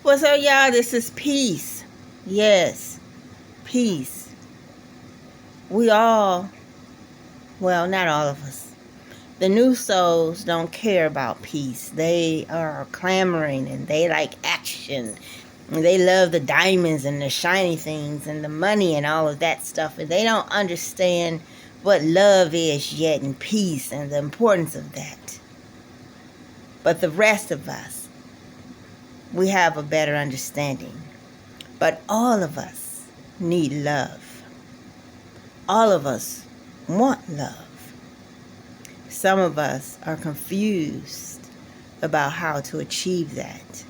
What's up, y'all? This is peace. Yes, peace. We all, well, not all of us. The new souls don't care about peace. They are clamoring and they like action. And they love the diamonds and the shiny things and the money and all of that stuff. And they don't understand what love is yet and peace and the importance of that. But the rest of us, we have a better understanding. But all of us need love. All of us want love. Some of us are confused about how to achieve that.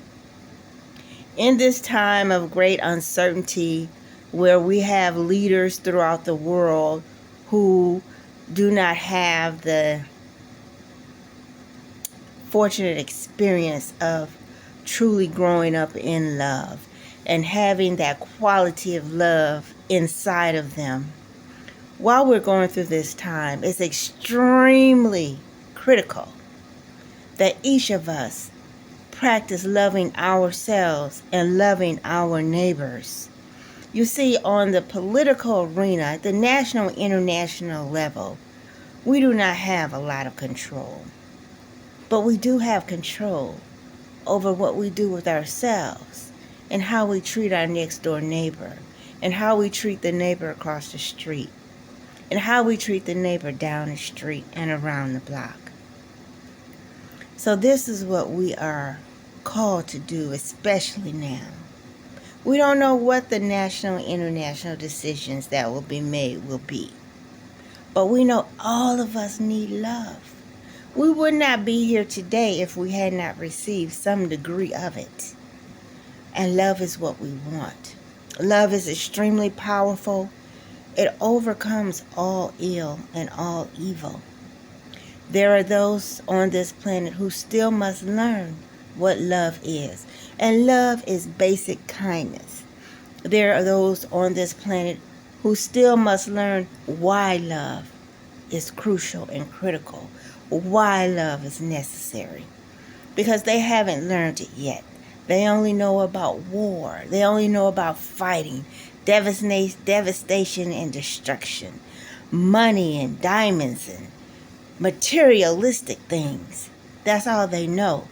In this time of great uncertainty, where we have leaders throughout the world who do not have the fortunate experience of truly growing up in love and having that quality of love inside of them. While we're going through this time, it's extremely critical that each of us practice loving ourselves and loving our neighbors. You see, on the political arena, the national and international level, we do not have a lot of control. But we do have control over what we do with ourselves and how we treat our next door neighbor and how we treat the neighbor across the street and how we treat the neighbor down the street and around the block. So this is what we are called to do, especially now. We don't know what the national and international decisions that will be made will be. But we know all of us need love. We would not be here today if we had not received some degree of it. And love is what we want. Love is extremely powerful. It overcomes all ill and all evil. There are those on this planet who still must learn what love is. And love is basic kindness. There are those on this planet who still must learn why love is crucial and critical. Why love is necessary. Because they haven't learned it yet. They only know about war. They only know about fighting, devastation and destruction, money and diamonds and materialistic things. That's all they know,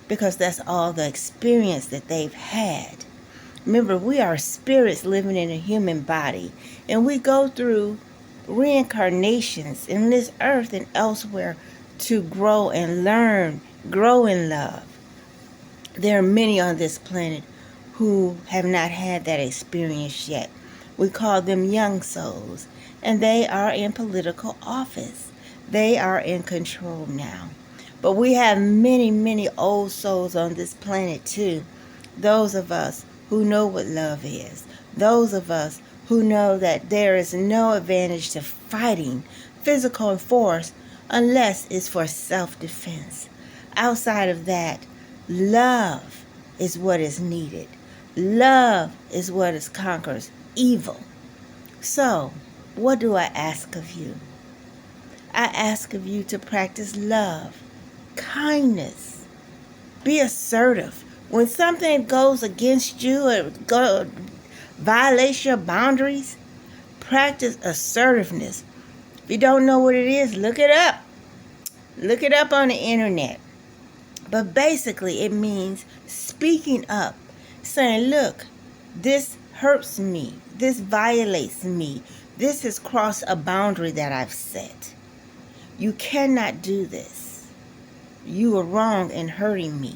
because that's all the experience that they've had. Remember, we are spirits living in a human body, and we go through reincarnations in this earth and elsewhere to grow and learn, grow in love. There are many on this planet who have not had that experience yet. We call them young souls, and they are in political office. They are in control now. But we have many, many old souls on this planet too. Those of us who know what love is. Those of us who know that there is no advantage to fighting physical force unless it's for self-defense. Outside of that, love is what is needed. Love is what conquers evil. So, what do I ask of you? I ask of you to practice love, kindness, be assertive. When something goes against you or violates your boundaries, practice assertiveness. If you don't know what it is, look it up. Look it up on the internet. But basically, it means speaking up, saying, look, this hurts me. This violates me. This has crossed a boundary that I've set. You cannot do this. You are wrong in hurting me.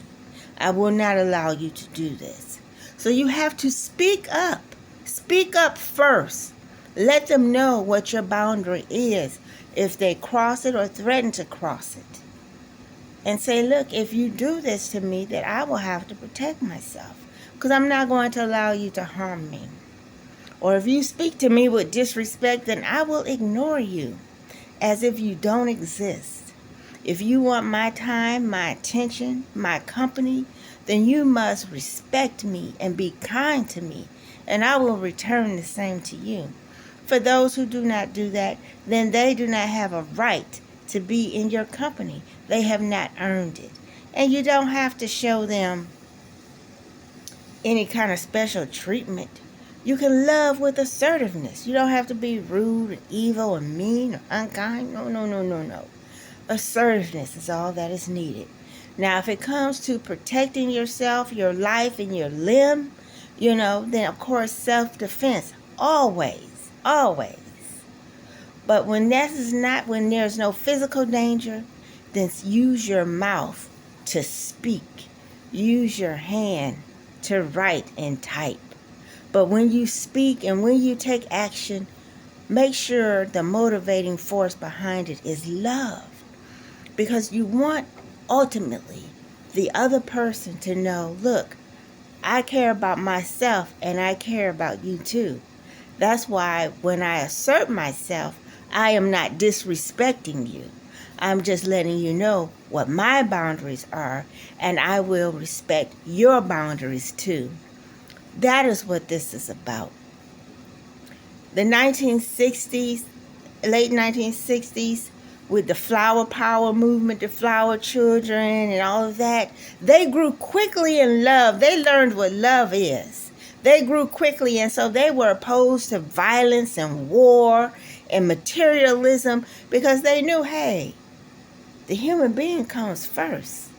I will not allow you to do this. So you have to speak up. Speak up first. Let them know what your boundary is if they cross it or threaten to cross it. And say, look, if you do this to me, then I will have to protect myself, because I'm not going to allow you to harm me. Or if you speak to me with disrespect, then I will ignore you as if you don't exist. If you want my time, my attention, my company, then you must respect me and be kind to me, and I will return the same to you. For those who do not do that, then they do not have a right to be in your company. They have not earned it. And you don't have to show them any kind of special treatment. You can love with assertiveness. You don't have to be rude and evil and mean or unkind. No, no, no, no, no. Assertiveness is all that is needed. Now, if it comes to protecting yourself, your life, and your limb, then of course self-defense, always, always. But when when there's no physical danger, then use your mouth to speak. Use your hand to write and type. But when you speak and when you take action, make sure the motivating force behind it is love. Because you want, ultimately, the other person to know, look, I care about myself and I care about you too. That's why when I assert myself, I am not disrespecting you. I'm just letting you know what my boundaries are, and I will respect your boundaries too. That is what this is about. The 1960s, late 1960s, with the flower power movement, the flower children and all of that, they grew quickly in love. They learned what love is. They grew quickly, and so they were opposed to violence and war and materialism because they knew, hey, the human being comes first.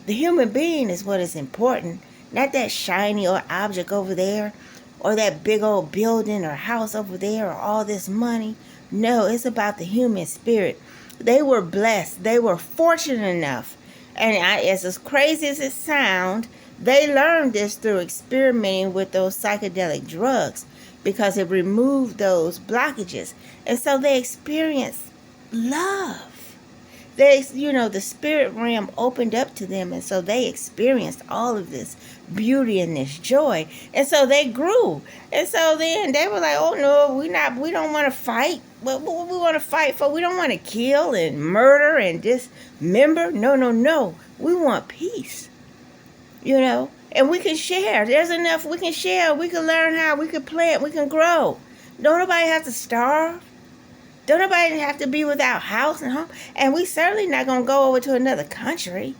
The human being is what is important, not that shiny or object over there or that big old building or house over there or all this money. No, it's about the human spirit. They were blessed. They were fortunate enough. And as crazy as it sounds, they learned this through experimenting with those psychedelic drugs because it removed those blockages. And so they experienced love. The spirit realm opened up to them, and so they experienced all of this beauty and this joy, and so they grew. And so then they were like, "Oh no, we don't want to fight. What we want to fight for? We don't want to kill and murder and dismember. No, no, no. We want peace. And we can share. There's enough we can share. We can learn how. We can plant. We can grow. Don't nobody have to starve." Don't nobody have to be without house and home. And we certainly not going to go over to another country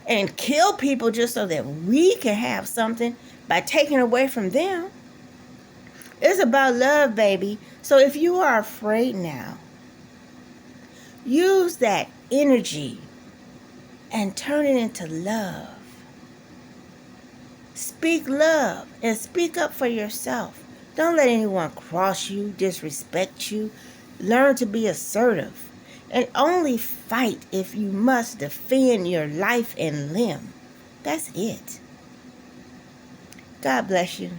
and kill people just so that we can have something by taking away from them. It's about love, baby. So if you are afraid now, use that energy and turn it into love. Speak love and speak up for yourself. Don't let anyone cross you, disrespect you. Learn to be assertive, and only fight if you must defend your life and limb. That's it. God bless you.